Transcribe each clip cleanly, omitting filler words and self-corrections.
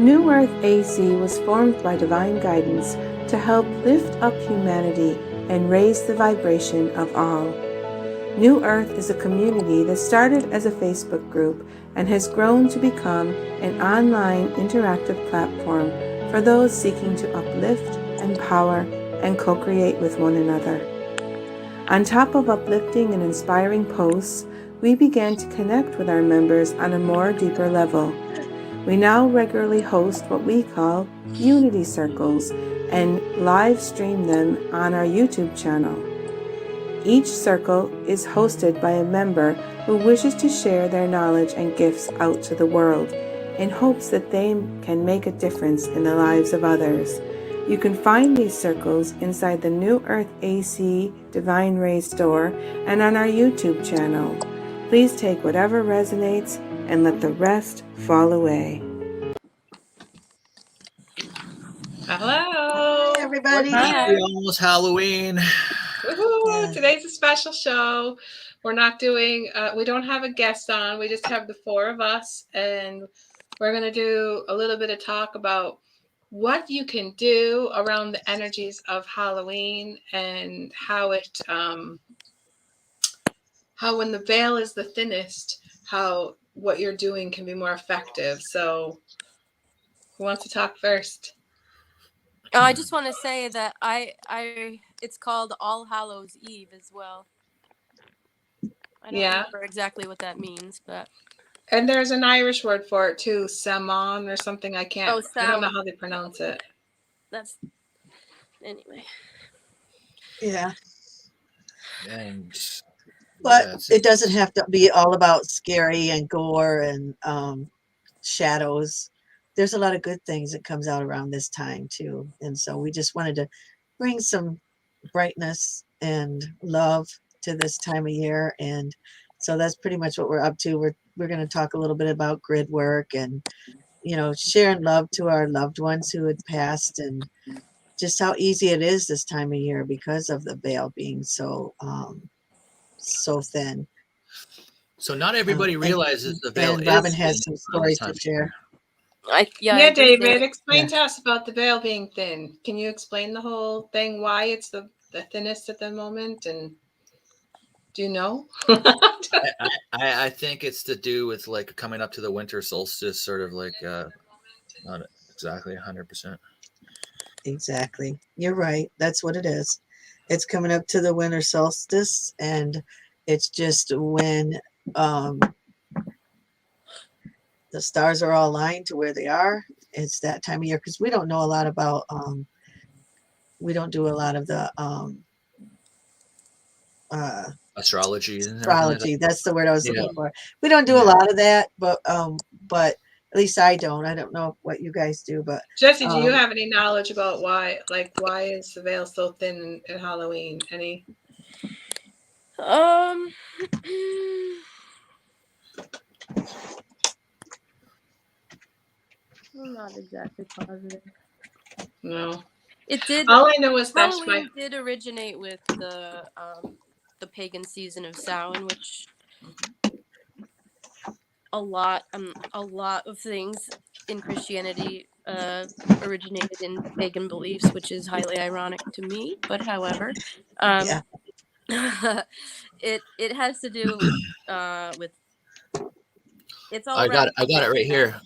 New Earth AC was formed by divine guidance to help lift up humanity and raise the vibration of all. New Earth is a community that started as a Facebook group and has grown to become an online interactive platform for those seeking to uplift, empower, and co-create with one another. On top of uplifting and inspiring posts, we began to connect with our members on a more deeper level. We now regularly host what we call Unity Circles and live stream them on our YouTube channel. Each circle is hosted by a member who wishes to share their knowledge and gifts out to the world in hopes that they can make a difference in the lives of others. You can find these circles inside the New Earth AC Divine Ray store and on our YouTube channel. Please take whatever resonates and let the rest fall away. Hello, Hi, everybody. Hi. Almost Halloween. Woohoo! Yeah. Today's a special show. We're not doing, we don't have a guest on. We just have the four of us, and we're going to do a little bit of talk about what you can do around the energies of Halloween and how it, how when the veil is the thinnest, how what you're doing can be more effective. So, who wants to talk first? I just want to say that it's called All Hallows Eve as well. I don't remember exactly what that means, but and there's an Irish word for it too, Samhain or something. I don't know how they pronounce it. That's anyway. Yeah. And but it doesn't have to be all about scary and gore and shadows. There's a lot of good things that comes out around this time too. And so we just wanted to bring some brightness and love to this time of year. And so that's pretty much what we're up to. We're going to talk a little bit about grid work and, you know, sharing love to our loved ones who had passed and just how easy it is this time of year because of the veil being so thin. So not everybody realizes the veil and is Robin has thin some stories to share. Yeah, David, explain to us about the veil being thin. Can you explain the whole thing, why it's the thinnest at the moment? And do you know? I think it's to do with like coming up to the winter solstice, sort of like not exactly 100%. Exactly. You're right. That's what it is. It's coming up to the winter solstice, and it's just when the stars are all aligned to where they are. It's that time of year because we don't know a lot about we don't do a lot of the astrology. Astrology. That's the word I was looking for. We don't do a lot of that, but at least I don't. I don't know what you guys do, but Jessie, do you have any knowledge about why is the veil so thin at Halloween? Any? I'm not exactly positive. No. It did. All I know is that Halloween did originate with the pagan season of Samhain, which a lot of things in Christianity originated in pagan beliefs, which is highly ironic to me. But however, it has to do with it's all. I got it right here.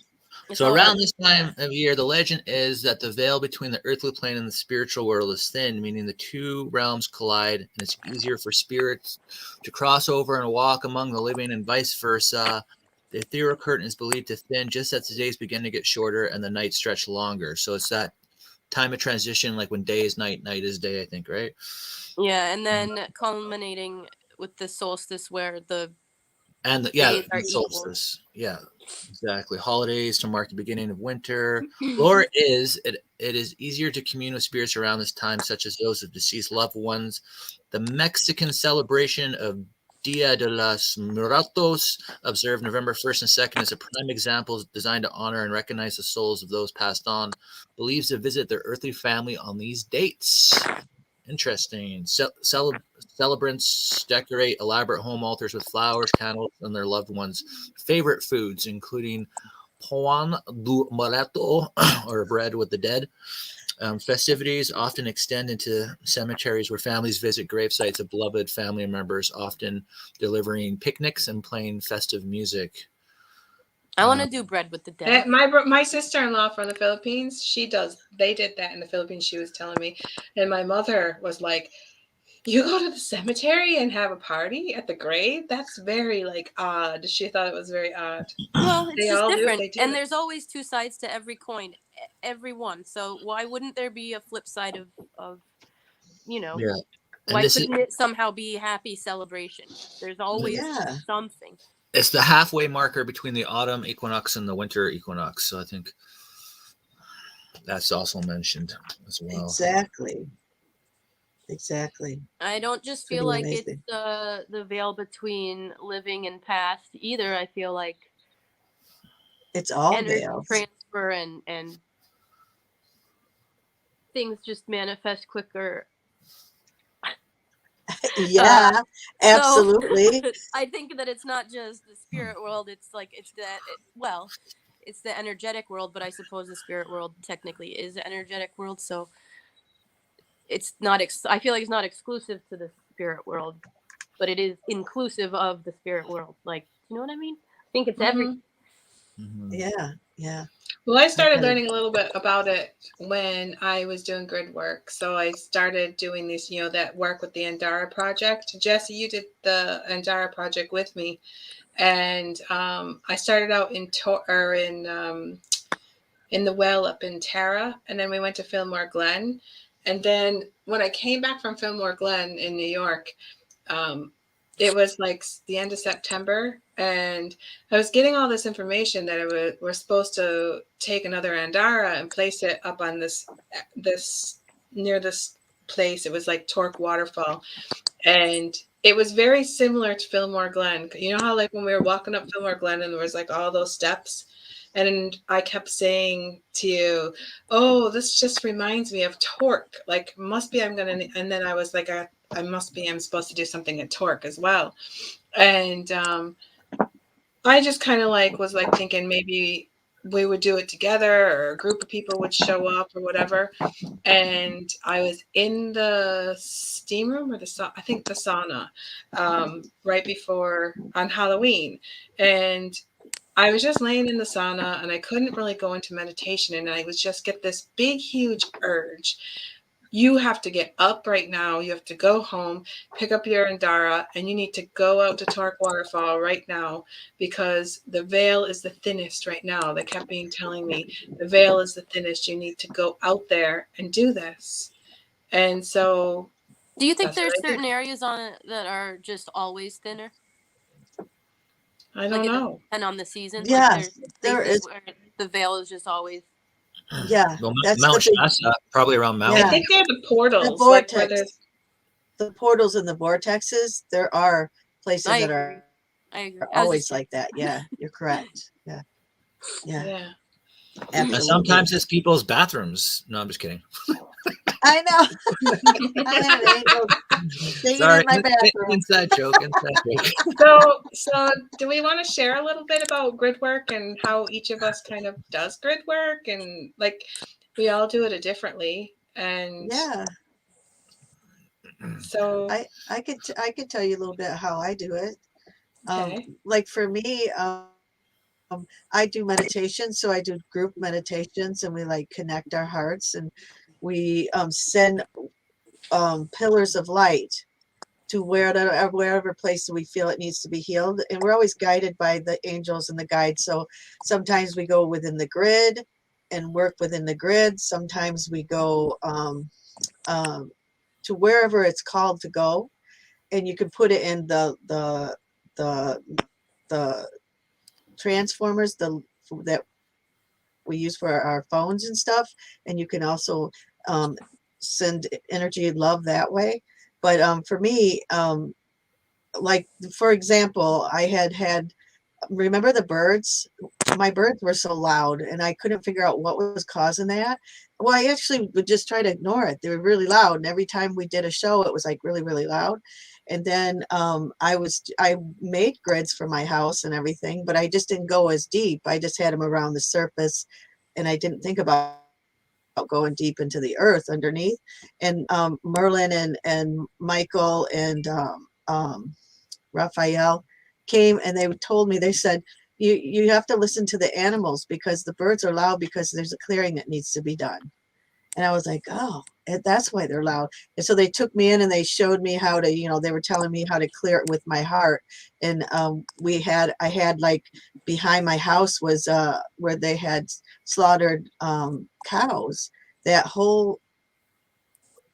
So around this time of year, the legend is that the veil between the earthly plane and the spiritual world is thin, meaning the two realms collide, and it's easier for spirits to cross over and walk among the living and vice versa. The ethereal curtain is believed to thin just as the days begin to get shorter and the nights stretch longer. So it's that time of transition, like when day is night, night is day, I think, right? Yeah, and then culminating with the solstice where the solstice. Yeah, exactly. Holidays to mark the beginning of winter. Lore is it is easier to commune with spirits around this time, such as those of deceased loved ones. The Mexican celebration of Dia de los Muertos, observed November 1st and 2nd, is a prime example designed to honor and recognize the souls of those passed on, believes to visit their earthly family on these dates. Interesting. Celebrants decorate elaborate home altars with flowers, candles, and their loved ones' favorite foods, including Pão do Morto, or bread with the dead. Festivities often extend into cemeteries where families visit grave sites of beloved family members, often delivering picnics and playing festive music. I want to do bread with the dead. My sister-in-law from the Philippines, they did that in the Philippines, she was telling me. And my mother was like, you go to the cemetery and have a party at the grave? That's very like odd. She thought it was very odd. Well, it's They just all different. do And it. there's always two sides to every coin, every one. So why wouldn't there be a flip side of you know, Yeah. And why this couldn't it somehow be happy celebration? There's always Yeah. something. it's the halfway marker between the autumn equinox and the winter equinox. So I think that's also mentioned as well. Exactly. I don't just feel Pretty like amazing. it's the veil between living and past either. I feel like It's all energy veils. transfer and things just manifest quicker. Yeah, absolutely. So, I think that it's not just the spirit world. It's like it's the energetic world. But I suppose the spirit world technically is the energetic world. So it's not. I feel like it's not exclusive to the spirit world, but it is inclusive of the spirit world. Like, you know what I mean? I think it's everything. Yeah. Well, I started learning a little bit about it when I was doing grid work. So I started doing this, that work with the Andara project. Jessie, you did the Andara project with me. And I started out in the well up in Tara, and then we went to Fillmore Glen. And then when I came back from Fillmore Glen in New York, it was like the end of September, and I was getting all this information that we're supposed to take another Andara and place it up on this near this place. It was like Torque Waterfall, and it was very similar to Fillmore Glen. You know how like when we were walking up Fillmore Glen and there was like all those steps, and I kept saying to you, "Oh, this just reminds me of Torque. Like, must be I'm gonna." And then I was like, I'm supposed to do something at Torque as well." And I just kind of was thinking maybe we would do it together, or a group of people would show up or whatever. And I was in the steam room or I think the sauna, right before on Halloween. And I was just laying in the sauna and I couldn't really go into meditation. And I was just get this big, huge urge. You have to get up right now. You have to go home, pick up your Andara, and you need to go out to Torque Waterfall right now because the veil is the thinnest right now. They kept telling me the veil is the thinnest. You need to go out there and do this. And so, do you think there's certain areas on it that are just always thinner? I don't know. And on the season, yeah, there is where the veil is just always. Yeah, well, Mount Shasta, probably around Mount. I think they're the portals, the vortex, the portals and the vortexes. There are places that are always like that. Yeah, you're correct. Yeah. And sometimes it's people's bathrooms. No, I'm just kidding. I know. I have angels singing in my bathroom. Inside joke. So do we want to share a little bit about grid work and how each of us kind of does grid work, and like we all do it differently? And so I could tell you a little bit how I do it. Okay. Like for me, I do meditation, so I do group meditations, and we like connect our hearts, and we send pillars of light to wherever place we feel it needs to be healed, and we're always guided by the angels and the guides. So sometimes we go within the grid and work within the grid. Sometimes we go to wherever it's called to go, and you can put it in the transformers that we use for our phones and stuff, and you can also send energy love that way. But for me, like for example, I had remember the birds. My birds were so loud and I couldn't figure out what was causing that. Well, I actually would just try to ignore it. They were really loud, and every time we did a show it was like really, really loud. And then I made grids for my house and everything, but I just didn't go as deep. I just had them around the surface, and I didn't think about going deep into the earth underneath. And Merlin and Michael and Raphael came, and they told me, they said, you have to listen to the animals, because the birds are loud because there's a clearing that needs to be done. And I was like, oh, that's why they're loud. And so they took me in and they showed me how to, they were telling me how to clear it with my heart. And I had like behind my house was where they had slaughtered cows. That whole,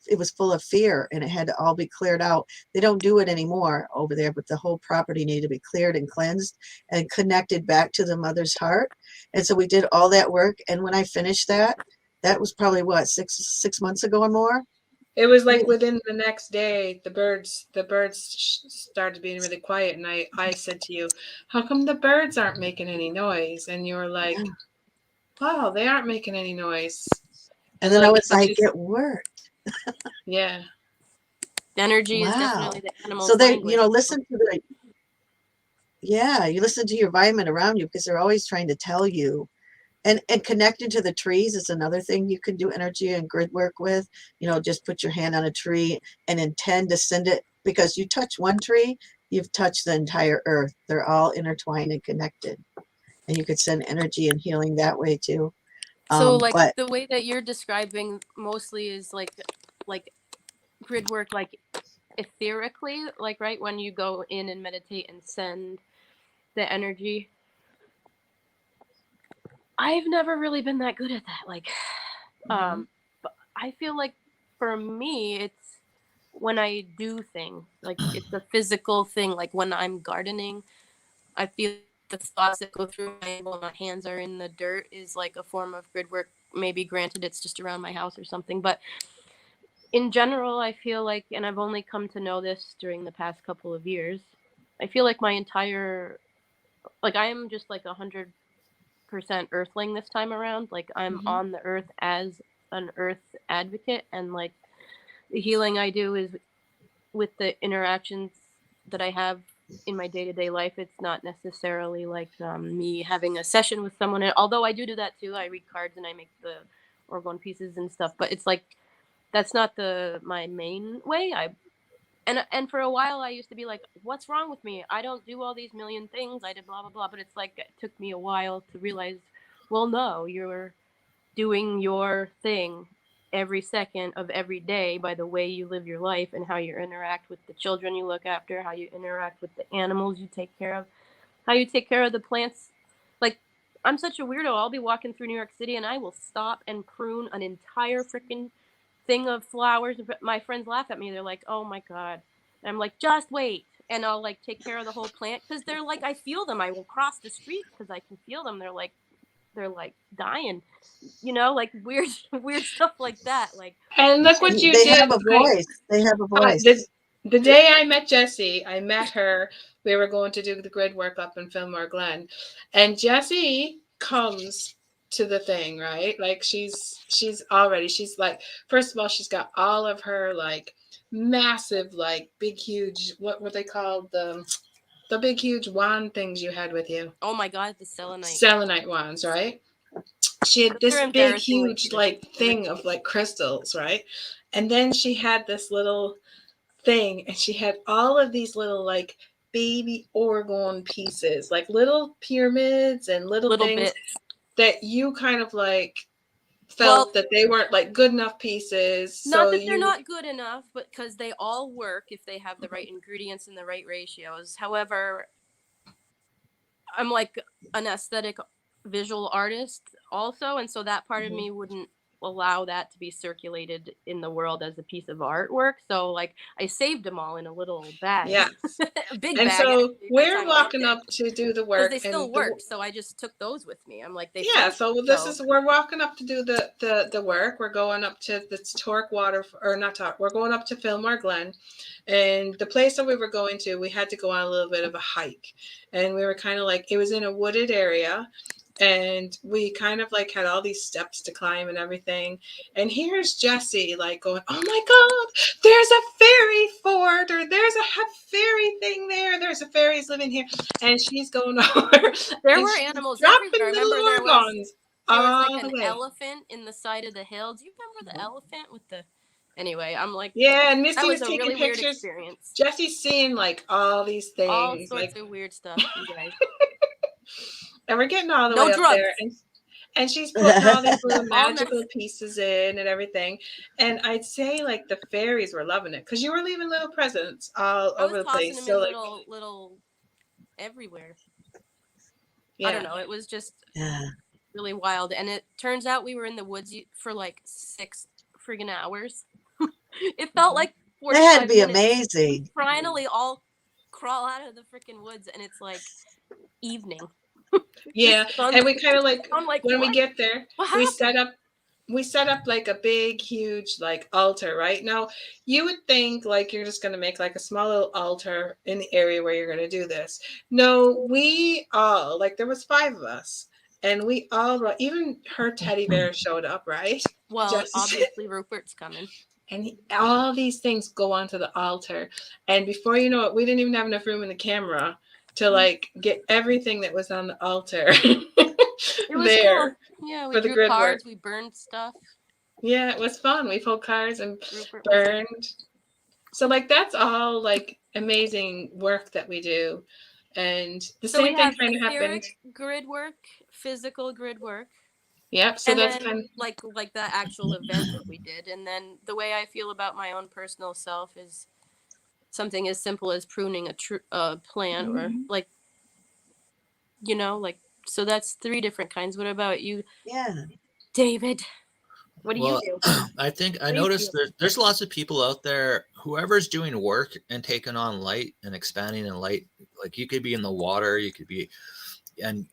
it was full of fear, and it had to all be cleared out. They don't do it anymore over there, but the whole property needed to be cleared and cleansed and connected back to the mother's heart. And so we did all that work. And when I finished that was probably what, six months ago or more. It was like within the next day, the birds started being really quiet, and I said to you, "How come the birds aren't making any noise?" And you were like, "Wow, they aren't making any noise." And then I was like, it worked. Yeah. The energy is Wow. definitely the animal's So they, language. listen to you listen to your environment around you, because they're always trying to tell you. And connecting to the trees is another thing you can do energy and grid work with. Just put your hand on a tree and intend to send it, because you touch one tree, you've touched the entire earth. They're all intertwined and connected. And you could send energy and healing that way too. So But the way that you're describing mostly is like grid work, like etherically, like right when you go in and meditate and send the energy. I've never really been that good at that. But I feel like for me, it's when I do things, like it's a physical thing. Like when I'm gardening, I feel the thoughts that go through my head while my hands are in the dirt is like a form of grid work. Maybe granted, it's just around my house or something, but in general, I feel like, and I've only come to know this during the past couple of years, I feel like my entire, like I am just like 100% earthling this time around. Like I'm on the earth as an earth advocate, and like the healing I do is with the interactions that I have in my day-to-day life. It's not necessarily like me having a session with someone, although I do that too. I read cards and I make the orgone pieces and stuff, but it's like that's not my main way. And for a while I used to be like, what's wrong with me? I don't do all these million things. I did blah blah blah. But it's like it took me a while to realize, well, no, you're doing your thing every second of every day by the way you live your life and how you interact with the children you look after, how you interact with the animals you take care of, how you take care of the plants. Like, I'm such a weirdo. I'll be walking through New York City and I will stop and prune an entire freaking thing of flowers. My friends laugh at me. They're like, oh my God. And I'm like, just wait. And I'll like take care of the whole plant, because they're like, I feel them. I will cross the street because I can feel them. They're like dying, like weird stuff like that. Like, And look what you they did. have a voice. They have a voice. The day I met Jessie, I met her. We were going to do the grid work up in Fillmore Glen, and Jessie comes to the thing, right? Like she's like, first of all, she's got all of her like massive, like big, huge, what were they called? The big, huge wand things you had with you. oh my God, the selenite. Selenite wands, right? She had this They're big, embarrassingly huge, cute. like thing of like crystals, right? And then she had this little thing, and she had all of these little like baby orgone pieces, like little pyramids and little things bits. that you kind of like felt that they weren't like good enough pieces. Not that they're not good enough, but because they all work if they have the right ingredients and the right ratios. However, I'm like an aesthetic visual artist also, and so that part of me wouldn't allow that to be circulated in the world as a piece of artwork. So like I saved them all in a little bag. Yeah. A big and bag. So we're walking up to do the work, because they still work. So I just took those with me. I'm like, we're walking up to do the work. We're going up to the we're going up to Fillmore Glen, and the place that we were going to, we had to go on a little bit of a hike, and we were kind of like, it was in a wooded area, and we kind of like had all these steps to climb and everything. And here's Jessie like going, "Oh my God, there's a fairy fort, or there's a fairy thing there. There's a fairies living here." And she's going over. There and were she's animals dropping everywhere. I little remember orgons there was all like the an way. elephant in the side of the hill. Do you remember the elephant with the? Anyway, I'm like, Yeah, and that Misty was was a taking really weird pictures. experience. Jessie's seeing like all these All things, sorts like, of weird stuff, you guys. and we're getting all the No way up drugs. there, and she's putting all these little All magical medicine. pieces in and everything. And I'd say like the fairies were loving it because you were leaving little presents all I over was the tossing place. them So in like, little everywhere. yeah. I don't know. It was just Yeah. really wild. And it turns out we were in the woods for like 6 friggin' hours. It felt like That had 45 to be minutes. We amazing. finally all crawl out of the freaking woods, and it's like evening. Yeah, and we kind of like I'm like, when we what? get there, What we happened? set up like a big, huge like altar, right? Now, you would think like you're just going to make like a small little altar in the area where you're going to do this. No, we all, like there was 5 of us, and we all, even her teddy bear showed up, right? Well, Just obviously Rupert's coming. and all these things go onto the altar, and before you know it, we didn't even have enough room in the camera to like get everything that was on the altar It was there cool. Yeah, we for the drew grid cards, work. we burned stuff. Yeah, it was fun. We pulled cards and Rupert was there. burned. So like that's all like amazing work that we do. And the So we same thing have kind of happened. etheric grid work, physical grid work, Yep. So and that's then kind of like the actual event that we did. And then the way I feel about my own personal self is something as simple as pruning a plant, or like, you know, like, so that's 3 different kinds. What about you, Yeah. David? What do Well, you do? I think I What do you noticed feel? there's lots of people out there, whoever's doing work and taking on light and expanding in light. Like you could be in the water, you could be, and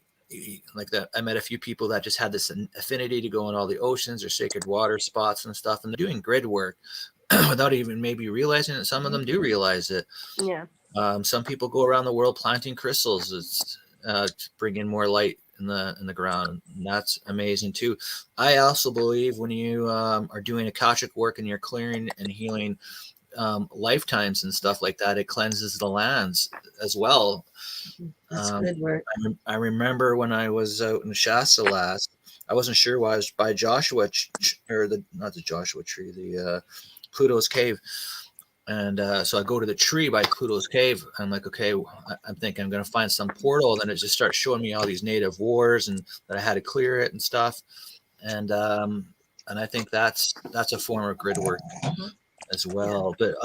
like that. I met a few people that just had this affinity to go in all the oceans or sacred water spots and stuff, and they're doing grid work without even maybe realizing it. Some of them do realize it. Yeah. Some people go around the world planting crystals to bring in more light in the ground, and that's amazing too. I also believe when you are doing akashic work and you're clearing and healing lifetimes and stuff like that, it cleanses the lands as well. That's good work. I remember when I was out in Shasta last, I wasn't sure why I was by Joshua or not the Joshua tree, the Pluto's cave. And so I go to the tree by Pluto's cave. I'm like, okay, I'm thinking I'm going to find some portal. Then it just starts showing me all these native wars and that I had to clear it and stuff. And I think that's a form of grid work as well. But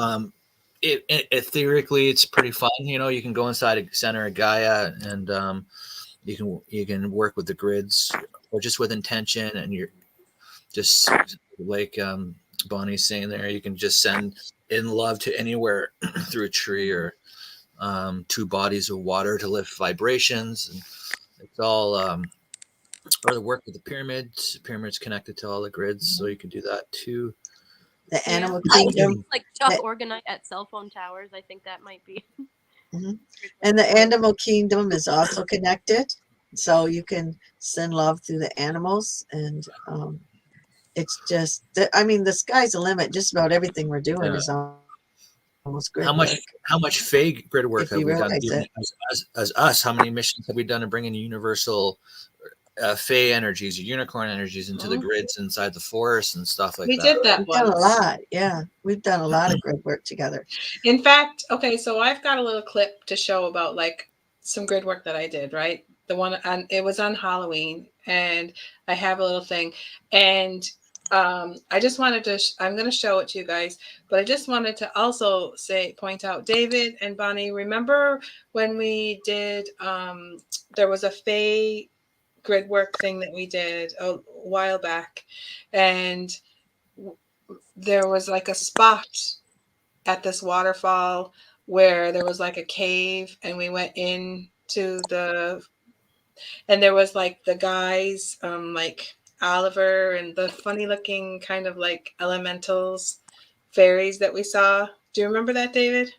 theoretically, it's pretty fun. You know, you can go inside a center of Gaia and you can work with the grids or just with intention, and you're just like Bonnie's saying there, you can just send in love to anywhere through a tree or 2 bodies of water to lift vibrations. And it's all or the work with the pyramids connected to all the grids, so you can do that too. The animal I kingdom. like Chuck Organite at cell phone towers. I think that might be. And the animal kingdom is also connected. So you can send love through the animals. And it's just, I mean, the sky's the limit. Just about everything we're doing is almost grid work. How much fake grid work If have you we done realize even it. as us? How many missions have we done to bring in universal Fey energies, unicorn energies into the grids inside the forest and stuff like we that? did that We've once. done a lot. Yeah. We've done a lot of grid work together. In fact, okay, so I've got a little clip to show about like some grid work that I did, right? The one on, it was on Halloween, and I have a little thing, and I just wanted to, I'm going to show it to you guys, but I just wanted to also point out, David and Bonnie, remember when we did, there was a Fae grid work thing that we did a while back, and there was like a spot at this waterfall where there was like a cave, and we went into and there was like the guys, like Oliver and the funny looking kind of like elementals, fairies that we saw. Do you remember that, David?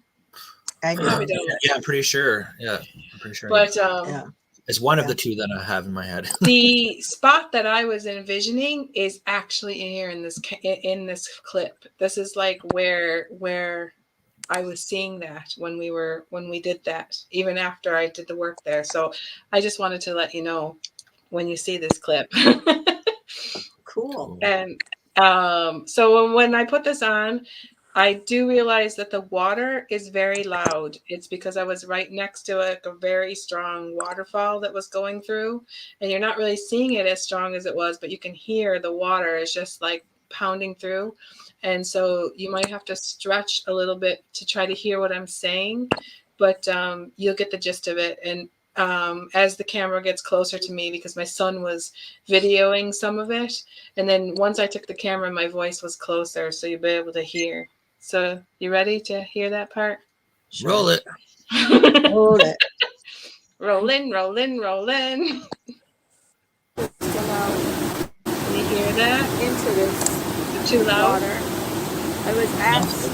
I Probably know. don't. Yeah, I'm pretty sure. Yeah, I'm pretty sure. But Yeah. It's one of Yeah. the two that I have in my head. The spot that I was envisioning is actually in here in this clip. This is like where I was seeing that when we did that, even after I did the work there. So I just wanted to let you know when you see this clip. Cool. And so when I put this on, I do realize that the water is very loud. It's because I was right next to a very strong waterfall that was going through, and you're not really seeing it as strong as it was, but you can hear the water is just like pounding through. And so you might have to stretch a little bit to try to hear what I'm saying, but you'll get the gist of it. And as the camera gets closer to me, because my son was videoing some of it, and then once I took the camera, my voice was closer, so you'll be able to hear. So you ready to hear that part? Sure. Roll it. Hold it. Rolling, rolling, rolling. So now Can you hear that? into this Is it too loud? water, I was asked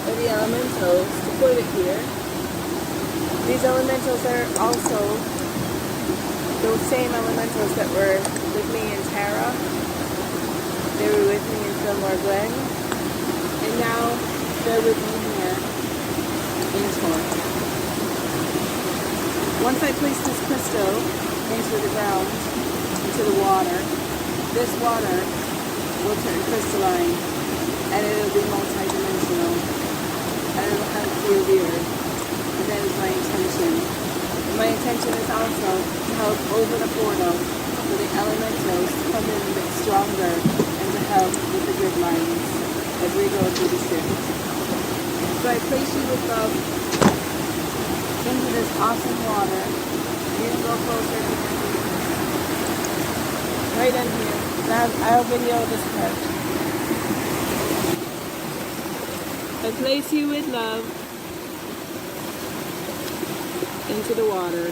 by the elementals to put it here. These elementals are also those same elementals that were with me in Tara. They were with me in Fillmore Glen. And now they're with me here in Torrance. Once I place this crystal into the ground, into the water, this water will turn crystalline and it'll be multi-dimensional and it'll help heal the earth. And that is my intention. And my intention is also to help open a portal for the elementals to come in a bit stronger and to help with the grid lines as we go through the shift. So I place you with love into this awesome water. You can go closer to me. Right in here. I'll video this part. I place you with love into the water.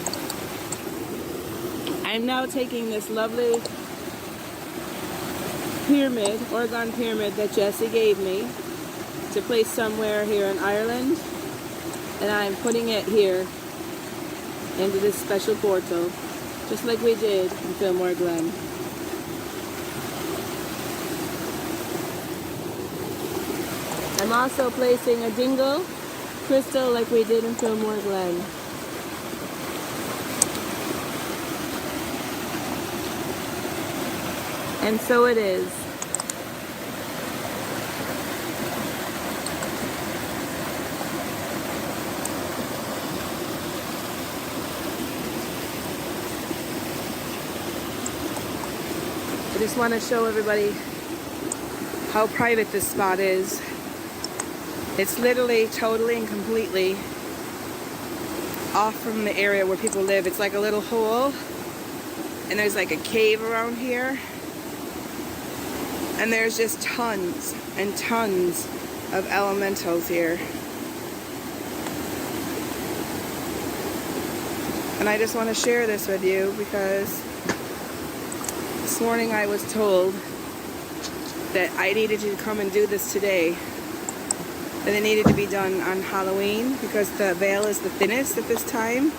I'm now taking this lovely pyramid, orgone pyramid that Jessie gave me to place somewhere here in Ireland, and I'm putting it here into this special portal, just like we did in Fillmore Glen. I'm also placing a dingle crystal like we did in Fillmore Glen. And so it is. I just want to show everybody how private this spot is. It's literally totally and completely off from the area where people live. It's like a little hole, and there's like a cave around here. And there's just tons and tons of elementals here. And I just want to share this with you because this morning I was told that I needed to come and do this today. That it needed to be done on Halloween because the veil is the thinnest at this time.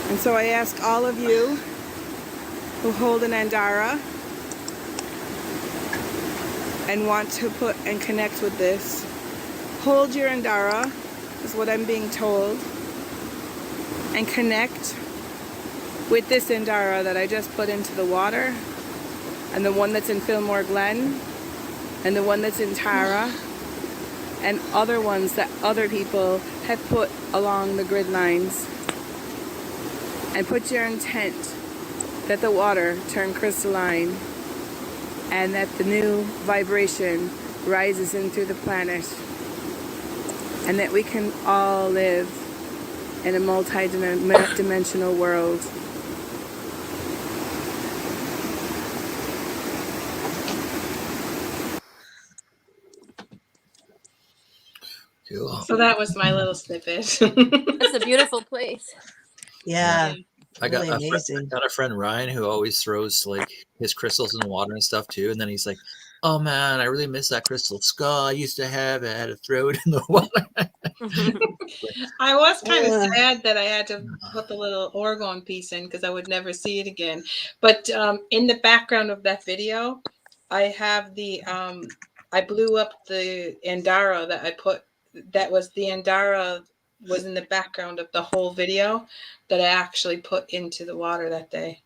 And so I ask all of you who hold an Andara and want to put and connect with this, hold your Andara, is what I'm being told, and connect with this Andara that I just put into the water, and the one that's in Fillmore Glen, and the one that's in Tara, and other ones that other people have put along the grid lines. And put your intent that the water turn crystalline and that the new vibration rises in through the planet, and that we can all live in a multi-dimensional world. Cool. So that was my little snippet. It's a beautiful place. Yeah. I got Really amazing. a friend Ryan who always throws like his crystals in the water and stuff too, and then he's like, "Oh man, I really miss that crystal skull I used to have. I had to throw it in the water." I was kind of Uh, sad that I had to put the little orgone piece in because I would never see it again. But in the background of that video, I have the I blew up the Andara that I put. That was the Andara was in the background of the whole video that I actually put into the water that day.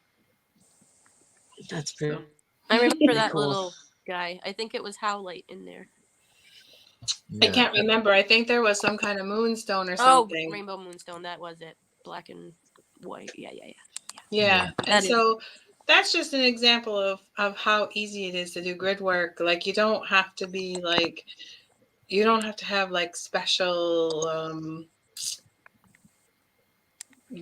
That's pretty, So I remember pretty that cool. little guy. I think it was Howlite in there. I Yeah. can't remember. I think there was some kind of moonstone or Oh, something. Rainbow Moonstone. That was it. Black and white. Yeah. Yeah. And That is. so that's just an example of how easy it is to do grid work. Like you don't have to be like, you don't have to have like special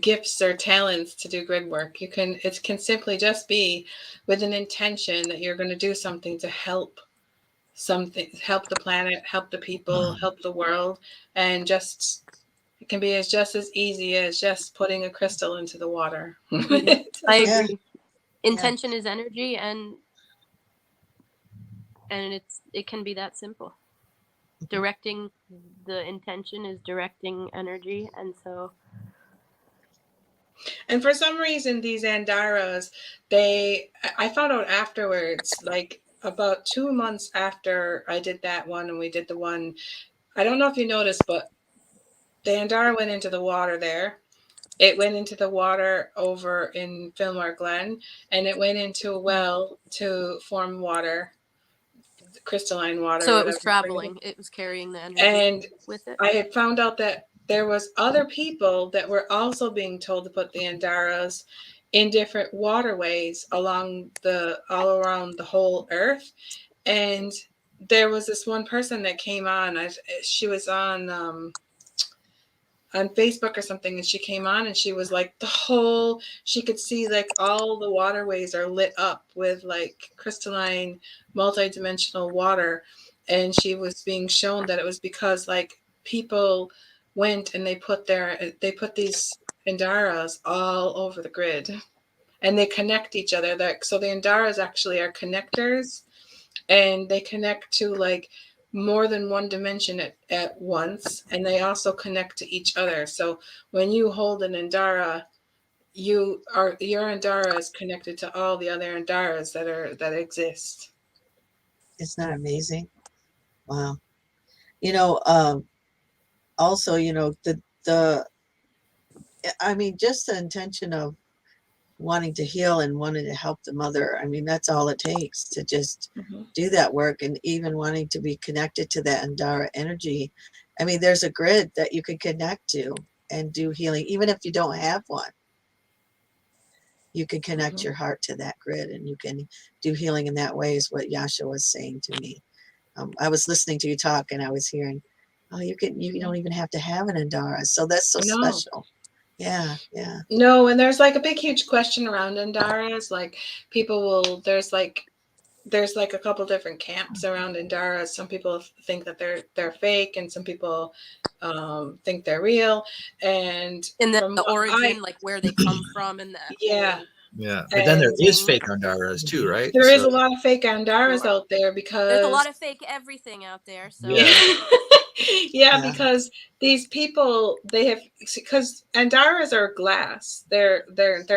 gifts or talents to do grid work. It can simply just be with an intention that you're going to do something to help help the planet, help the people, help the world. And just, it can be just as easy as just putting a crystal into the water. I Yeah. agree. Intention is energy, and it can be that simple. Directing the intention is directing energy, and so. And for some reason, these Andaras, I found out afterwards, like about 2 months after I did that one and we did the one, I don't know if you noticed, but the Andara went into the water there. It went into the water over in Fillmore Glen, and it went into a well to form water, crystalline water. So it whatever. was traveling. It was carrying the energy And with it. I had found out that there was other people that were also being told to put the Andaras in different waterways all around the whole earth. And there was this one person that came on. She was on Facebook or something, and she came on and she was like she could see like all the waterways are lit up with like crystalline multidimensional water, and she was being shown that it was because like people went and they put these Andaras all over the grid, and they connect each other. So the Andaras actually are connectors, and they connect to like more than one dimension at once, and they also connect to each other. So when you hold an Andara, your Andara is connected to all the other Andaras that exist. Isn't that amazing? Wow. Also, I mean, just the intention of wanting to heal and wanting to help the mother. I mean, that's all it takes to just do that work, and even wanting to be connected to that Andara energy. I mean, there's a grid that you can connect to and do healing, even if you don't have one. You can connect your heart to that grid, and you can do healing in that way, is what Yasha was saying to me. I was listening to you talk, and I was hearing, oh, you don't even have to have an Andara. So that's so special. Yeah. No, and there's like a big, huge question around Andaras. Like there's like a couple different camps around Andaras. Some people think that they're fake, and some people think they're real. And in the origin, like where they come from, and that. Yeah. Yeah, but then there is fake Andaras too, right? There is a lot of fake Andaras out there because there's a lot of fake everything out there. So yeah, because these people because Andaras are glass. They're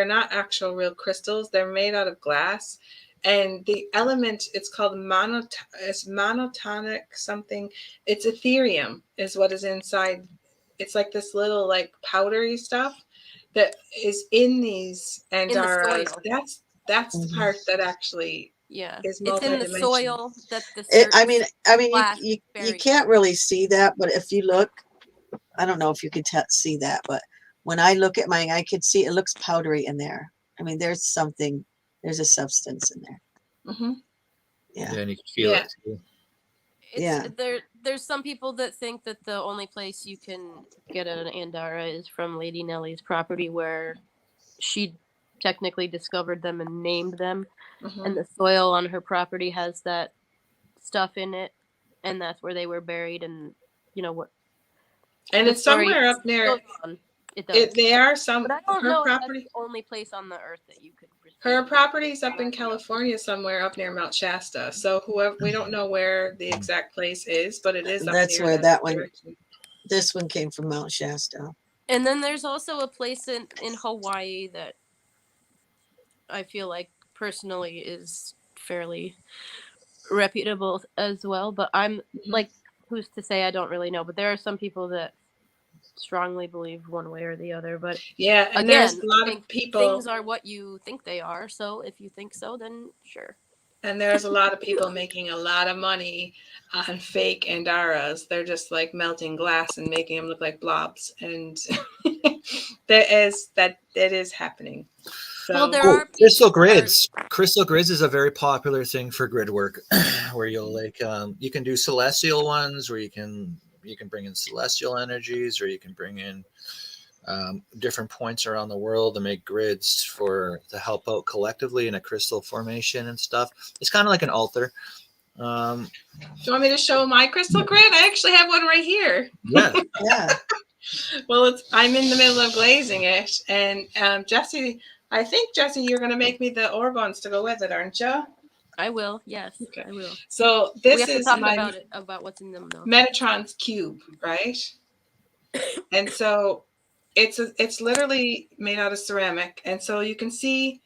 not actual real crystals. They're made out of glass, and the element, it's called monotonic something. It's ethereum is what is inside. It's like this little like powdery stuff that is in these Andaras. That's the part that actually is it's in the soil that I mean you can't really see that, but if you look, I don't know if you can see that, but when I look at mine, I could see it looks powdery in there. I mean, there's a substance in there. Yeah, and you can feel it too. There's some people that think that the only place you can get an Andara is from Lady Nellie's property, where she technically discovered them and named them, and the soil on her property has that stuff in it, and that's where they were buried. And you know what? And it's somewhere up near. It does. They are some. But I don't her know property. If that's the only place on the earth that you could. Her property's up in California, somewhere up near Mount Shasta. So we don't know where the exact place is, but it is. That's where that one. This one came from Mount Shasta. And then there's also a place in Hawaii that I feel like personally is fairly reputable as well. But I'm like, who's to say? I don't really know. But there are some people that strongly believe one way or the other. But Yeah, and there's again, a I lot think of people, things are what you think they are. So if you think so, then sure. and there's a lot of people making a lot of money on fake Andaras. They're just like melting glass and making them look like blobs, and that is happening. So, Well, there Oh, are crystal people who are- grids. Crystal grids is a very popular thing for grid work, where you'll like you can do celestial ones, where you can bring in celestial energies, or you can bring in different points around the world to make grids to help out collectively in a crystal formation and stuff. It's kind of like an altar. do you want me to show my crystal grid? I actually have one right here. Yeah. Yeah. Well, I'm in the middle of glazing it, and Jessie, I think Jessie, you're going to make me the organs to go with it, aren't you? I will. Yes, Okay. I will. So We this have to is talk my about what's in them though. Metatron's cube, right? And so it's literally made out of ceramic, and so you can see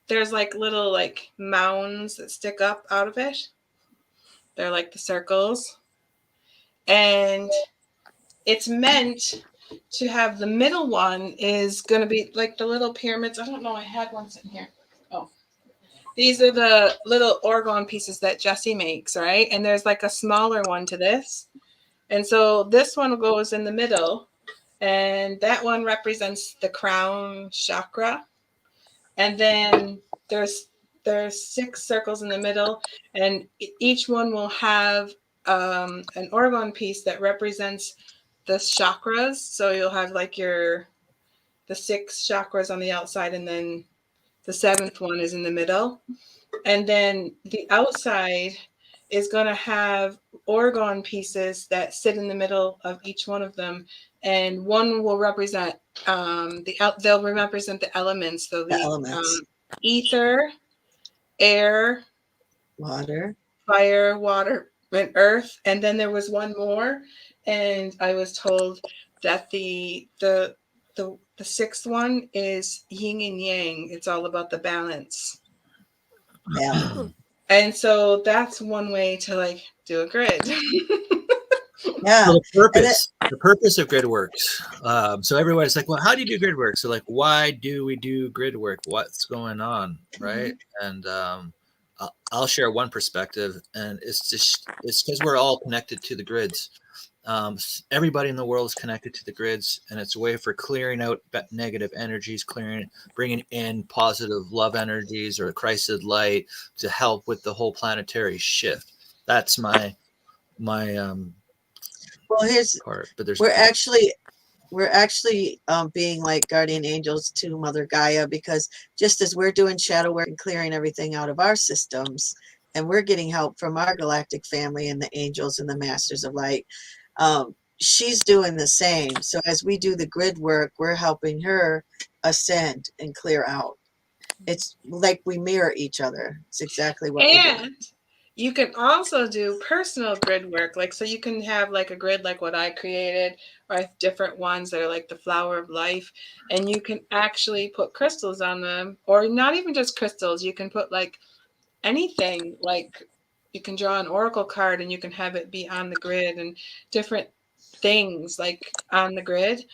there's like little like mounds that stick up out of it. They're like the circles, and it's meant to have the middle one is going to be like the little pyramids. I don't know. I had one sitting here. Oh, these are the little orgone pieces that Jessie makes, right? And there's like a smaller one to this. And so this one goes in the middle, and that one represents the crown chakra. And then there's 6 circles in the middle, and each one will have an orgone piece that represents the chakras. So you'll have like the 6 chakras on the outside, and then the 7th one is in the middle. And then the outside is going to have orgone pieces that sit in the middle of each one of them, and one will represent they'll represent the elements. So The elements. Ether, air, Water. fire, water, and earth. And then there was one more, and I was told that the 6th one is yin and yang. It's all about the balance. Yeah. And so that's one way to like do a grid. Yeah. So the purpose of grid works. So everybody's like, well, how do you do grid work? So like, why do we do grid work? What's going on, right? And I'll share one perspective, and it's because we're all connected to the grids. Everybody in the world is connected to the grids, and it's a way for clearing out negative energies, bringing in positive love energies or Christed light to help with the whole planetary shift. That's my Well, here's part. But there's we're actually being like guardian angels to Mother Gaia, because just as we're doing shadow work and clearing everything out of our systems, and we're getting help from our galactic family and the angels and the masters of light, she's doing the same. So as we do the grid work, we're helping her ascend and clear out. It's like we mirror each other. It's exactly what we're doing. And you can also do personal grid work. Like, so you can have like a grid like what I created, or different ones that are like the flower of life. And you can actually put crystals on them, or not even just crystals. You can put like anything, like you can draw an oracle card and you can have it be on the grid, and different things like on the grid.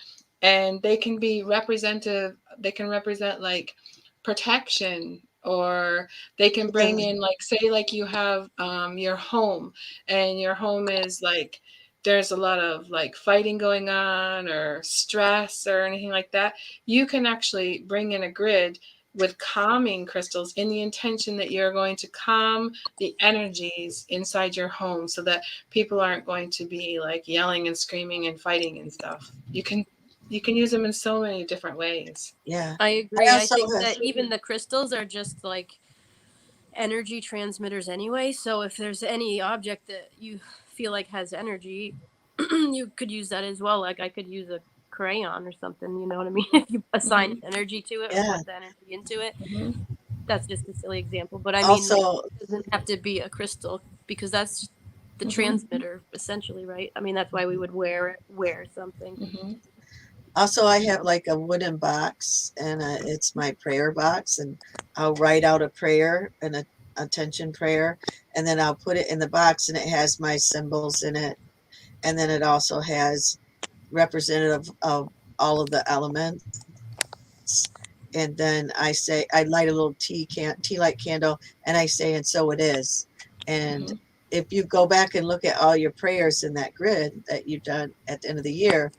And they can be representative. They can represent like protection, or they can bring in like, say like you have your home, and your home is like there's a lot of like fighting going on or stress or anything like that. You can actually bring in a grid with calming crystals in the intention that you're going to calm the energies inside your home, so that people aren't going to be like yelling and screaming and fighting and stuff. You can use them in so many different ways. Yeah. I agree. I also think have- that even the crystals are just like energy transmitters anyway. So if there's any object that you feel like has energy, you could use that as well. Like I could use a crayon or something, you know what I mean? If you assign energy to it, or put the energy into it. That's just a silly example, but I mean, Also, it doesn't have to be a crystal, because that's the Mhm. transmitter, essentially, right? I mean, that's why we would wear something. Mm-hmm. Also, I have like a wooden box, and it's my prayer box, and I'll write out a prayer and a attention prayer, and then I'll put it in the box, and it has my symbols in it, and then it also has representative of all of the elements. And then I say, I light a little tea light candle, and I say, and so it is. And Mm-hmm. if you go back and look at all your prayers in that grid that you've done at the end of the year,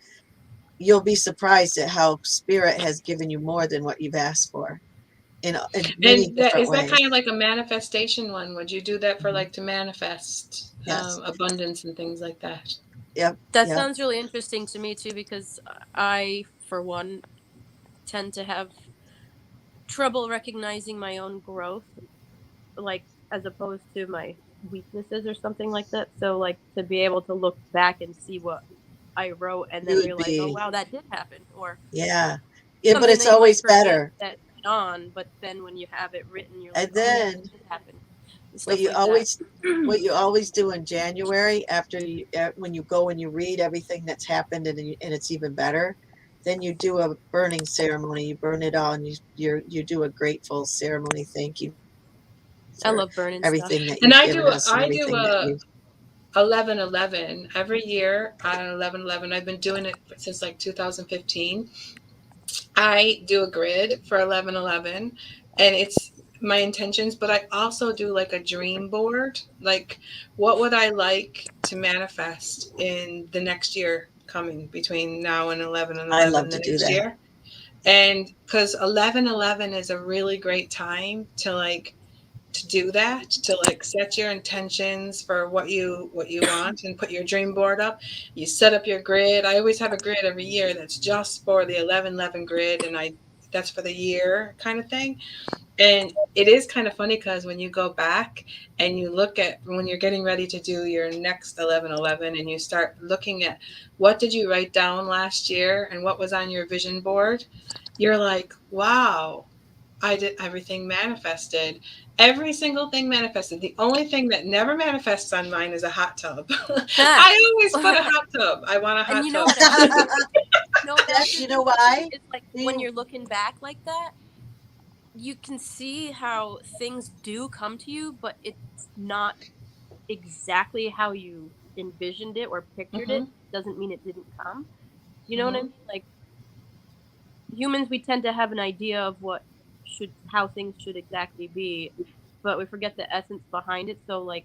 you'll be surprised at how spirit has given you more than what you've asked for in many And different is that ways. kind of like a manifestation one? Would you do that for Mhm. like to manifest Yes. abundance and things like that? Yep. That Yep. sounds really interesting to me too, because I, for one, tend to have trouble recognizing my own growth, like as opposed to my weaknesses or something like that. So like to be able to look back and see what I wrote and You then would realize, oh be, wow, that did happen, or yeah. Yeah, but something it's that you might always forget better. that went on, but then when you have it written, you're like, And oh yeah, then that did happen, and what stuff you like that. always what you always do in January after you when you go and you read everything that's happened, and it's even better, then you do a burning ceremony. You burn it all, and you do a grateful ceremony. Thank you I for love burning stuff. everything that And you've given us and I do everything that a you've 11/11 every year on 11/11. I've been doing it since like 2015. I do a grid for 11/11, and it's my intentions, but I also do like a dream board. Like, what would I like to manifest in the next year coming between now and 11 and I love 11 to the do next that. year? And because 11/11 is a really great time to like to do that, to like set your intentions for what you want and put your dream board up. You set up your grid. I always have a grid every year that's just for the 11/11 grid, and I that's for the year kind of thing. And it is kind of funny because when you go back and you look at when you're getting ready to do your next 11/11 and you start looking at what did you write down last year and what was on your vision board, you're like, wow, I did everything manifested. Every single thing manifested. The only thing that never manifests on mine is a hot tub. Ah, I always put a hot tub. I want a and hot you know tub. what else? You know what else Yes, is you know interesting? why? It's like when You you're looking back like that, you can see how things do come to you, but it's not exactly how you envisioned it or pictured it. Hmm. Doesn't mean it didn't come. You know what I Hmm. mean? Like humans, we tend to have an idea of how things should exactly be, but we forget the essence behind it. So like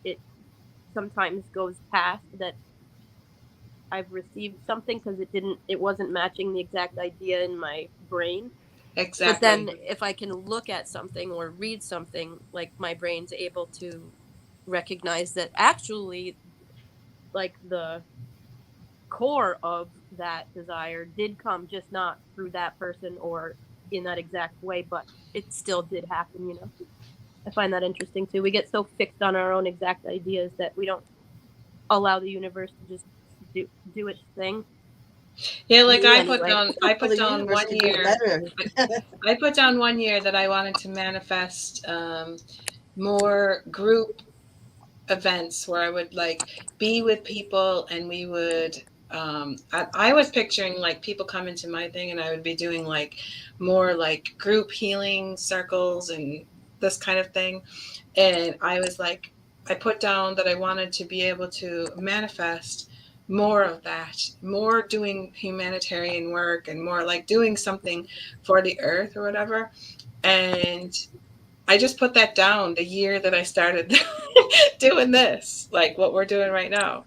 it sometimes goes past that I've received something because it wasn't matching the exact idea in my brain. But then Exactly. if I can look at something or read something, like my brain's able to recognize that actually like the core of that desire did come, just not through that person or in that exact way, but it still did happen, you know. I find that interesting too. We get so fixed on our own exact ideas that we don't allow the universe to just do its thing. Yeah, like Me anyway. I well, put the down universe one can do it year. better. I put down one year that I wanted to manifest more group events where I would like be with people and we would I was picturing like people come into my thing and I would be doing like more like group healing circles and this kind of thing. And I was like, I put down that I wanted to be able to manifest more of that, more doing humanitarian work and more like doing something for the earth or whatever. And I just put that down the year that I started doing this, like what we're doing right now.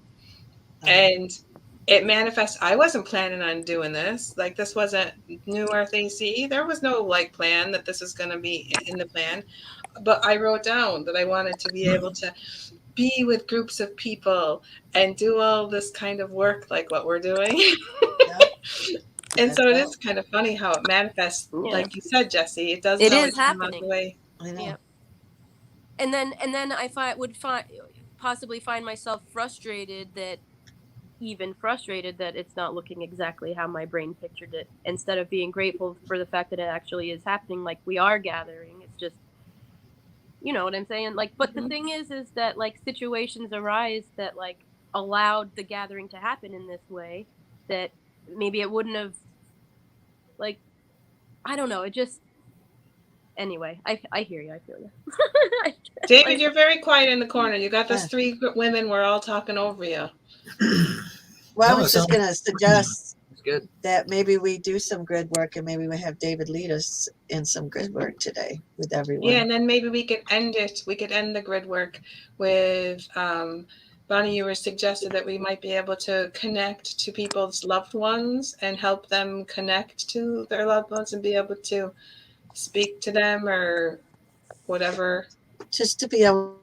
And it manifests. I wasn't planning on doing this. Like this wasn't New Earth AC. There was no like plan that this is going to be in the plan. But I wrote down that I wanted to be able to be with groups of people and do all this kind of work like what we're doing. Yep, And that's so it all. is kind of funny how it manifests. Yeah. Like you said, Jesse, it doesn't It is always come out the happening. way. I know. Yeah. And then would possibly find myself frustrated that it's not looking exactly how my brain pictured it, instead of being grateful for the fact that it actually is happening, like we are gathering. It's just You know what I'm saying? Like, but the Mhm. thing is that like situations arise that like allowed the gathering to happen in this way that maybe it wouldn't have, like, I don't know. It just, anyway, I hear you. I feel you. David, Like, you're very quiet in the corner. You got those Uh, three women. We're all talking over you. well, I No, was it just sounds going to suggest it's good. that maybe we do some grid work and maybe we have David lead us in some grid work today with Yeah, everyone. and then maybe we could end it. We could end the grid work with Bonnie. You were suggested that we might be able to connect to people's loved ones and help them connect to their loved ones and be able to speak to them or whatever. Just to be able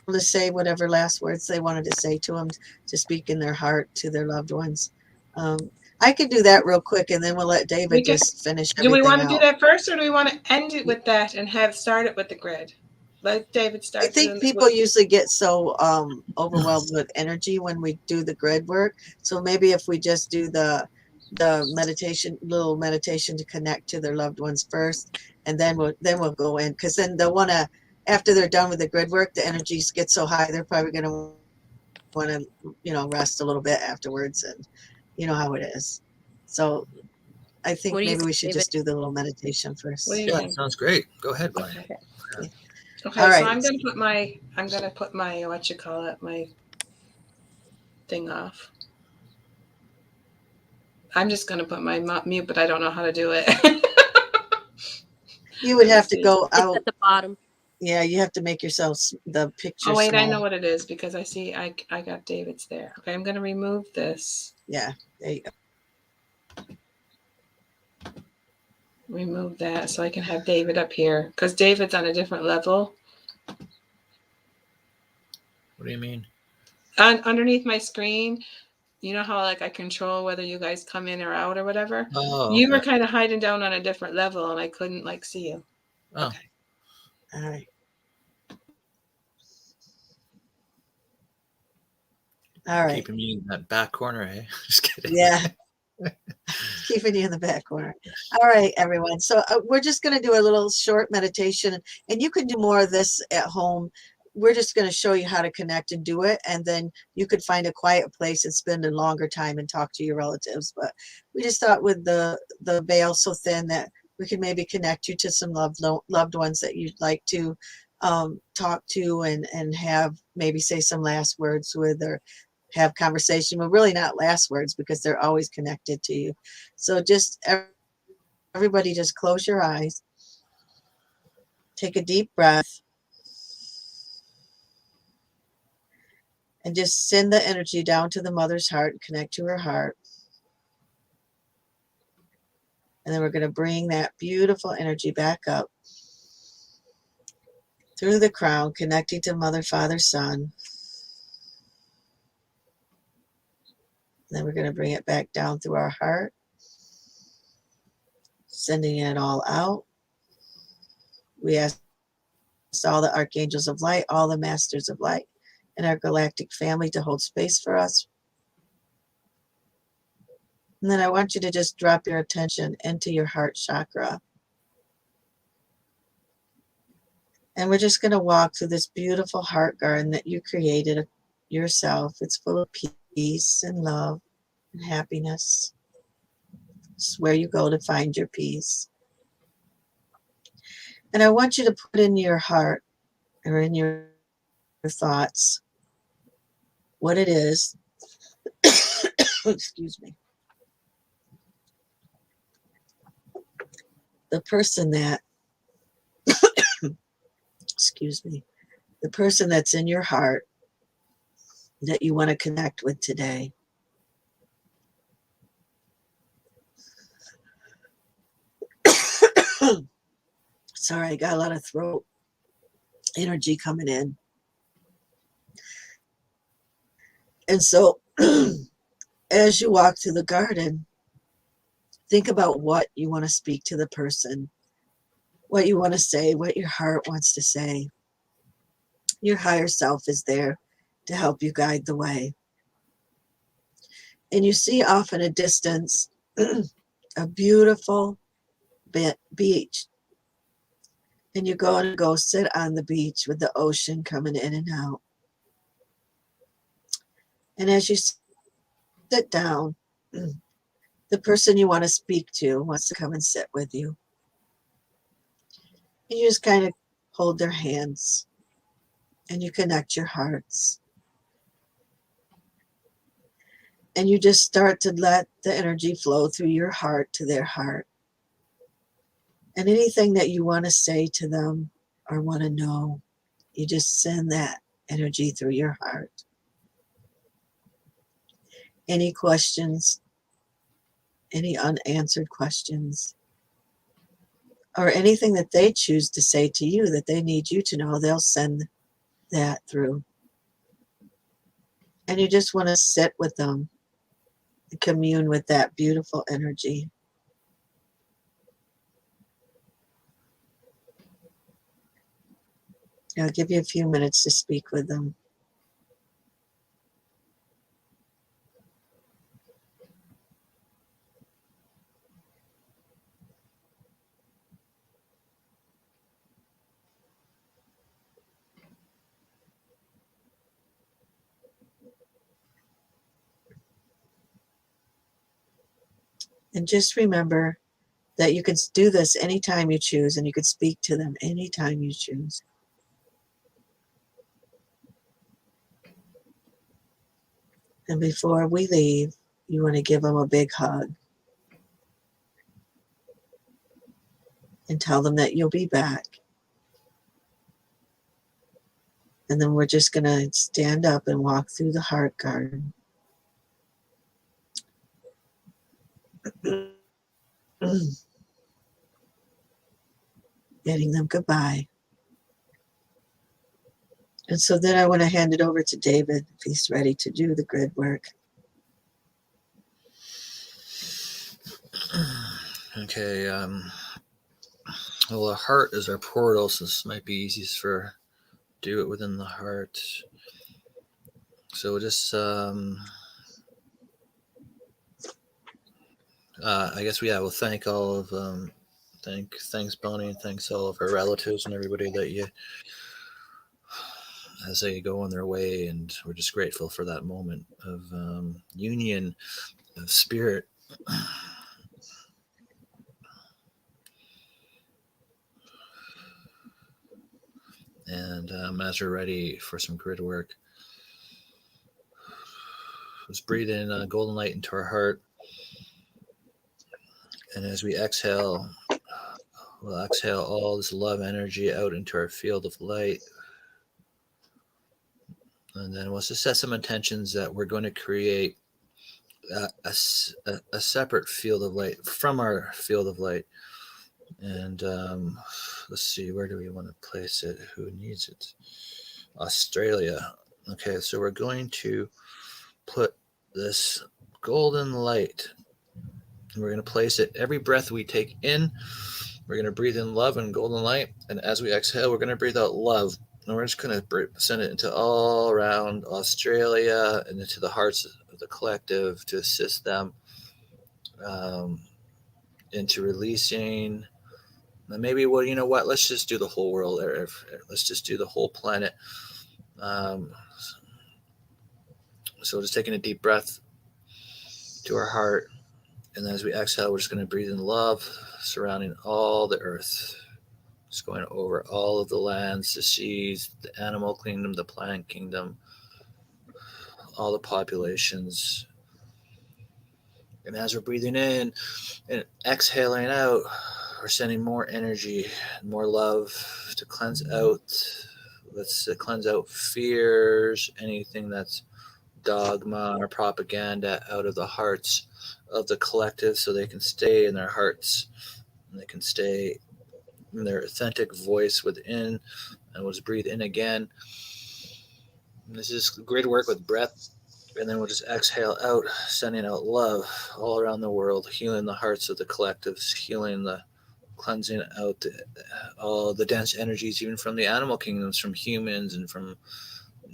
to say whatever last words they wanted to say to them, to speak in their heart to their loved ones. I could do that real quick and then we'll let We David can. just finish Do we everything want to do out. that first, or do we want to end it with that and have start it with the grid? Let David I start think doing. people usually get so overwhelmed with energy when we do the grid work. So maybe if we just do the meditation, little meditation to connect to their loved ones first, and then we'll go in, because then they'll want to, after they're done with the grid work, the energies get so high they're probably going to want to rest a little bit afterwards, and you know how it is. So I think what do you maybe think, we should David? just do the little meditation What do first. you Yeah, think? sounds great. Go ahead, Bonnie. Okay. Okay. Okay. All So right. I'm gonna put my what you call it, my thing off. I'm just gonna put my mute, but I don't know how to do it. You would Let me have to see. go It's out. at the bottom. Yeah, you have to make yourself the picture Oh wait, I know small. what it is because I see I got David's there. Okay, I'm gonna remove this. Yeah, there you go. Remove that so I can have David up here because David's on a different level. What do you mean? Underneath my screen, you know how like I control whether you guys come in or out or whatever. Oh, You were okay. kind of hiding down on a different level, and I couldn't like see you. Oh, Okay. All right. All right. keeping me in that back corner, eh? Just kidding. Yeah, keeping you in the back corner. All right, everyone. So we're just going to do a little short meditation, and you can do more of this at home. We're just going to show you how to connect and do it, and then you could find a quiet place and spend a longer time and talk to your relatives. But we just thought with the veil so thin that we could maybe connect you to some loved ones that you'd like to talk to and have maybe say some last words with, or have conversation. Well, really not last words because they're always connected to you. So just everybody just close your eyes, take a deep breath, and just send the energy down to the mother's heart and connect to her heart. And then we're going to bring that beautiful energy back up through the crown, connecting to mother, father, son. And then we're going to bring it back down through our heart, sending it all out. We ask all the archangels of light, all the masters of light, and our galactic family to hold space for us. And then I want you to just drop your attention into your heart chakra. And we're just going to walk through this beautiful heart garden that you created yourself. It's full of peace and love and happiness. It's where you go to find your peace. And I want you to put in your heart or in your thoughts what it is. Excuse me. The person that, excuse me, the person that's in your heart that you want to connect with today. Sorry, I got a lot of throat energy coming in. And so as you walk through the garden, think about what you want to speak to the person, what you want to say, what your heart wants to say. Your higher self is there to help you guide the way. And you see off in a distance a beautiful beach. And you're going to go sit on the beach with the ocean coming in and out. And as you sit down, the person you want to speak to wants to come and sit with you. And you just kind of hold their hands and you connect your hearts. And you just start to let the energy flow through your heart to their heart. And anything that you want to say to them or want to know, you just send that energy through your heart. Any questions, any unanswered questions, or anything that they choose to say to you that they need you to know, they'll send that through. And you just want to sit with them and commune with that beautiful energy. I'll give you a few minutes to speak with them. And just remember that you can do this anytime you choose, and you can speak to them anytime you choose. And before we leave, you want to give them a big hug and tell them that you'll be back. And then we're just going to stand up and walk through the heart garden. Bidding them goodbye. And so then I want to hand it over to David if he's ready to do the grid work. Okay. Well, the heart is our portal, so this might be easiest for do it within the heart. So we'll just I guess we'll thank all of thanks Bonnie, and thanks all of our relatives and everybody that you as they go on their way, and we're just grateful for that moment of union of spirit. And as we're ready for some grid work, let's breathe in golden light into our heart. And as we exhale, we'll exhale all this love energy out into our field of light. And then we'll just set some intentions that we're going to create a separate field of light from our field of light. And let's see, where do we want to place it? Who needs it? Australia. Okay, so we're going to put this golden light, and we're going to place it every breath we take in. We're going to breathe in love and golden light, and as we exhale, we're going to breathe out love, and we're just going to send it into all around Australia and into the hearts of the collective to assist them into releasing. And maybe, well, you know what? Let's just do the whole world. Let's just do the whole planet. So just taking a deep breath to our heart. And then as we exhale, we're just going to breathe in love surrounding all the earth. Just going over all of the lands, the seas, the animal kingdom, the plant kingdom, all the populations. And as we're breathing in and exhaling out, we're sending more energy, more love to cleanse out. Let's cleanse out fears, anything that's dogma or propaganda out of the hearts of the collective, so they can stay in their hearts and they can stay in their authentic voice within. And we'll just breathe in again. And this is great work with breath. And then we'll just exhale out, sending out love all around the world, healing the hearts of the collectives, cleansing out all the dense energies, even from the animal kingdoms, from humans, and from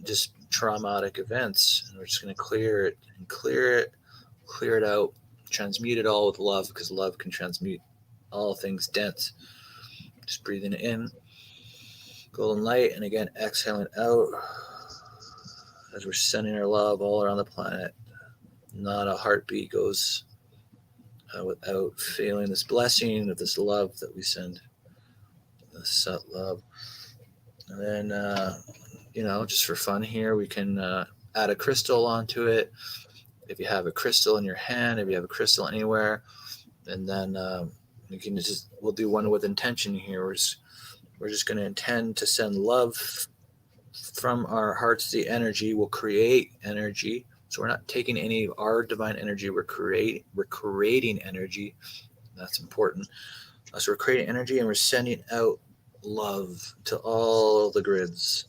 just traumatic events. And we're just going to clear it out, transmute it all with love, because love can transmute all things dense. Just breathing in golden light. And again, exhaling out as we're sending our love all around the planet. Not a heartbeat goes without feeling this blessing of this love that we send. This love. And then, just for fun here, we can add a crystal onto it. If you have a crystal in your hand, if you have a crystal anywhere, and then you can we'll do one with intention here. We're just going to intend to send love from our hearts. The energy will create energy. So we're not taking any of our divine energy. We're creating energy. That's important. So we're creating energy and we're sending out love to all the grids,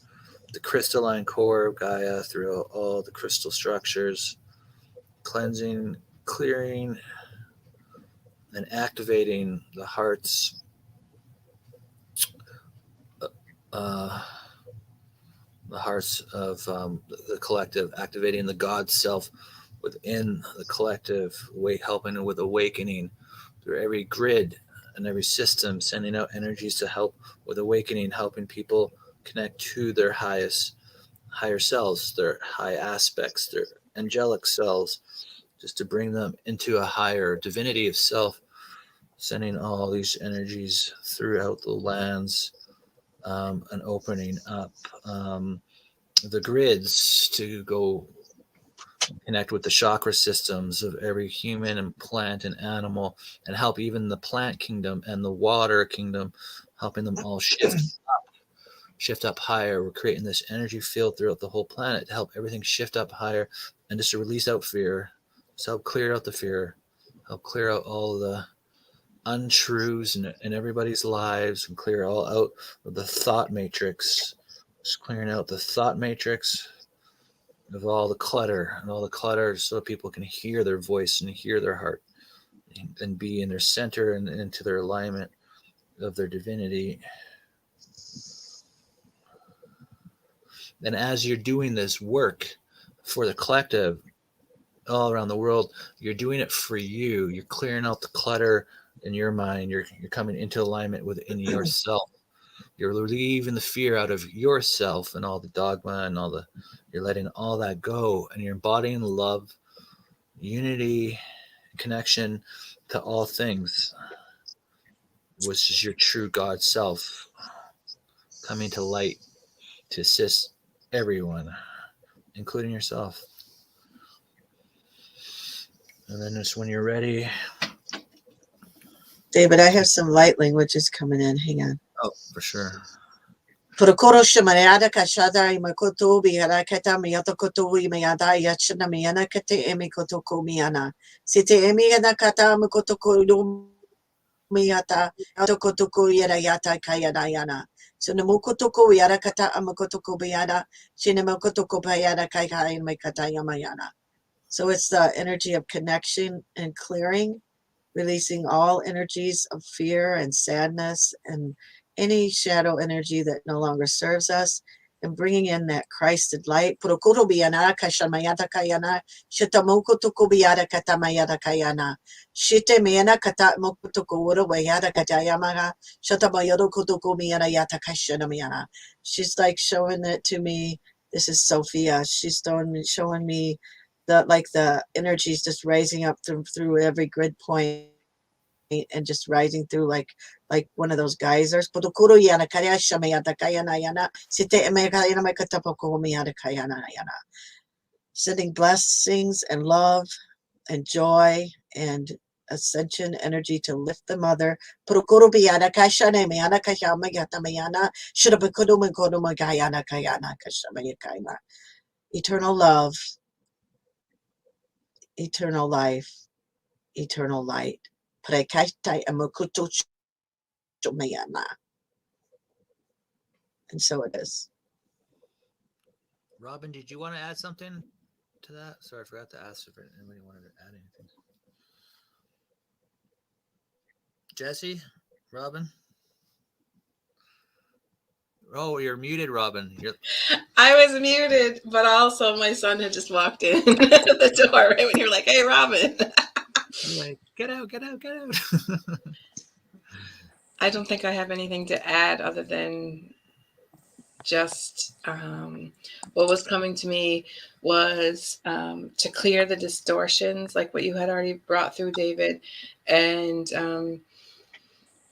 the crystalline core of Gaia through all the crystal structures, cleansing, clearing, and activating the hearts, of the collective, activating the God self within the collective, helping with awakening through every grid and every system, sending out energies to help with awakening, helping people connect to their higher selves, their high aspects, their angelic selves, just to bring them into a higher divinity of self, sending all these energies throughout the lands, and opening up the grids to go connect with the chakra systems of every human and plant and animal, and help even the plant kingdom and the water kingdom, helping them all shift up higher. We're creating this energy field throughout the whole planet to help everything shift up higher, and just to release out fear, just help clear out the fear, help clear out all the untruths in everybody's lives, and clear all out of the thought matrix, just clearing out the thought matrix of all the clutter so people can hear their voice and hear their heart and be in their center and into their alignment of their divinity. And as you're doing this work for the collective all around the world, you're doing it for you. You're clearing out the clutter in your mind. You're coming into alignment within yourself. You're relieving the fear out of yourself and all the dogma and you're letting all that go, and you're embodying love, unity, connection to all things, which is your true God self, coming to light to assist everyone, including yourself. And then just when you're ready. David, I have some light languages coming in. Hang on. Oh, for sure. Prokoro shamayada kashada imakoto biharakata miyato miyada yachana miyana kate emikoto miyana. Site emiyana kata mukoto miyata autokoto yarayata kayadayana. So namukoto yarakata amakoto biyada shinamokoto payada kaikai makata yamayana. So it's the energy of connection and clearing, releasing all energies of fear and sadness and any shadow energy that no longer serves us, and bringing in that Christed light. Prokuro biyana kashamayata kayana, shitamokoto biyada katamayada kayana, shite miyana kata mokoto wura wayada katayamaga, shatamayado kotoko miyana yata kashana miyana. She's like showing it to me. This is Sophia. She's showing me the energies just raising up through every grid point and just rising through like one of those geysers. Sending blessings and love and joy and ascension energy to lift the mother. Eternal love, eternal life, eternal light. And so it is. Robin, did you want to add something to that? Sorry, I forgot to ask if anybody wanted to add anything. Jessie? Robin? Oh, you're muted, Robin. I was muted, but also my son had just walked in the door right when you were like, "Hey, Robin." I'm like, get out. I don't think I have anything to add other than just what was coming to me was to clear the distortions, like what you had already brought through, David, and the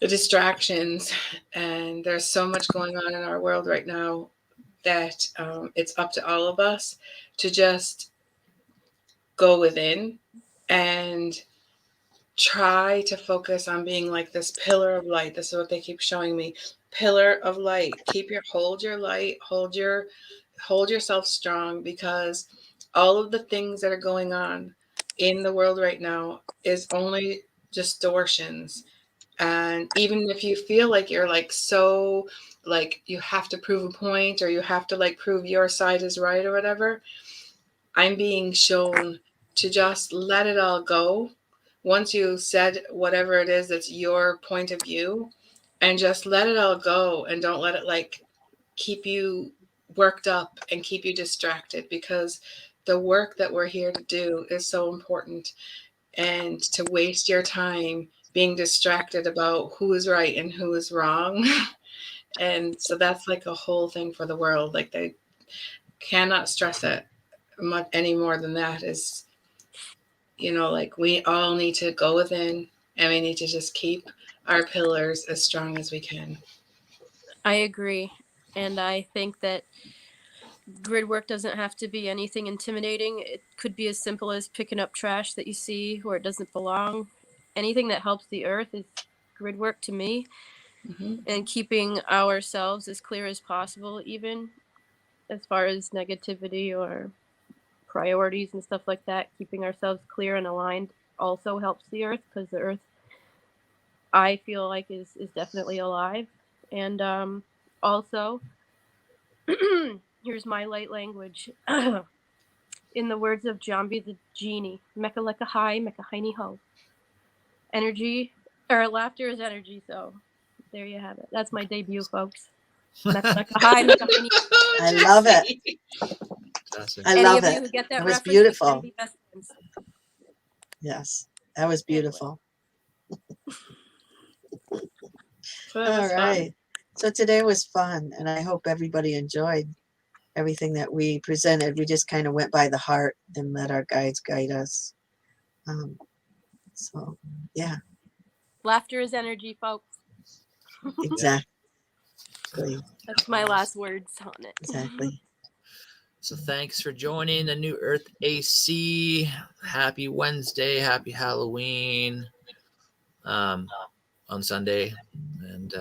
distractions. And there's so much going on in our world right now that it's up to all of us to just go within and try to focus on being like this pillar of light. This is what they keep showing me. Pillar of light. Hold your light, hold yourself strong, because all of the things that are going on in the world right now is only distortions. And even if you feel like you're like so like you have to prove a point, or you have to like prove your side is right or whatever, I'm being shown to just let it all go. Once you said whatever it is that's your point of view, and just let it all go, and don't let it like keep you worked up and keep you distracted, because the work that we're here to do is so important. And to waste your time being distracted about who is right and who is wrong. And so that's like a whole thing for the world. Like they cannot stress it much any more than that. Is, like we all need to go within, and we need to just keep our pillars as strong as we can. I agree. And I think that grid work doesn't have to be anything intimidating. It could be as simple as picking up trash that you see where it doesn't belong. Anything that helps the earth is grid work to me. Mm-hmm. And keeping ourselves as clear as possible, even as far as negativity or priorities and stuff like that. Keeping ourselves clear and aligned also helps the earth, because the earth, I feel like, is definitely alive. And also, here's my light language. In the words of Jambi the genie, Mecca leka hi, Mecca heini ho. Energy, or laughter is energy, so there you have it. That's my debut, folks. Mecca leka hi, Mecca heini ho. I love it. Fantastic. I Any love of you it. who get that It was reference, we beautiful. can be best friends. Yes, that was beautiful. So that was All fun. right. So today was fun, and I hope everybody enjoyed everything that we presented. We just kind of went by the heart and let our guides guide us. So, yeah, Laughter is energy, folks. exactly. That's my last words on it. Exactly. So thanks for joining the New Earth AC. Happy Wednesday. Happy Halloween on Sunday. And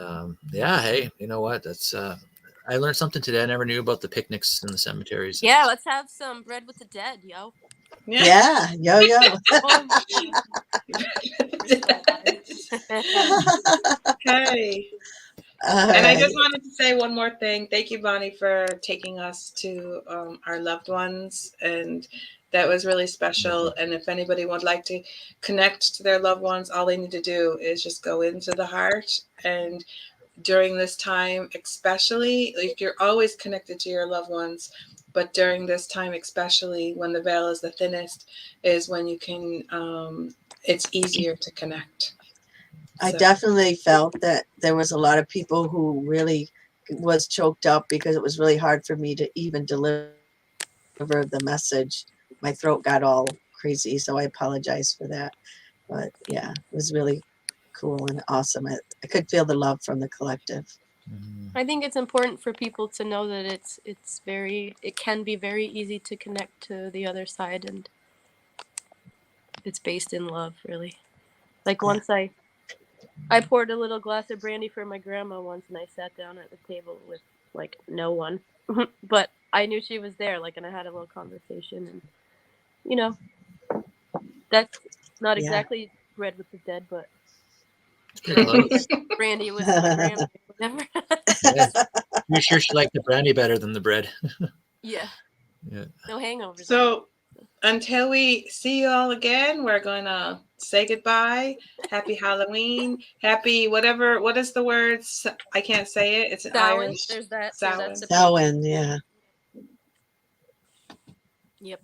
yeah, hey, you know what? That's I learned something today. I never knew about the picnics in the cemeteries. Yeah, let's have some bread with the dead, yo. Yeah, yo. Oh my Hey. All And I right. just wanted to say one more thing. Thank you, Bonnie, for taking us to our loved ones. And that was really special. And if anybody would like to connect to their loved ones, all they need to do is just go into the heart. And during this time, especially, like you're always connected to your loved ones, but during this time, especially when the veil is the thinnest, is when you can, it's easier to connect. I So. definitely felt that there was a lot of people who really was choked up, because it was really hard for me to even deliver the message. My throat got all crazy, so I apologize for that. But yeah, it was really cool and awesome. I could feel the love from the collective. I think it's important for people to know that it can be very easy to connect to the other side, and it's based in love, really. Like once I poured a little glass of brandy for my grandma once, and I sat down at the table with like no one, but I knew she was there, like, and I had a little conversation, and that's not exactly bread with the dead, but It's pretty close. brandy with my grandma, whatever. Yeah. I'm sure she liked the brandy better than the bread. Yeah. Yeah. No hangovers. So until we see you all again, we're going to say goodbye. Happy Halloween. Happy whatever. What is the word? I can't say it. It's an Samhain. Irish. There's that. Samhain. Samhain, yeah. Yep.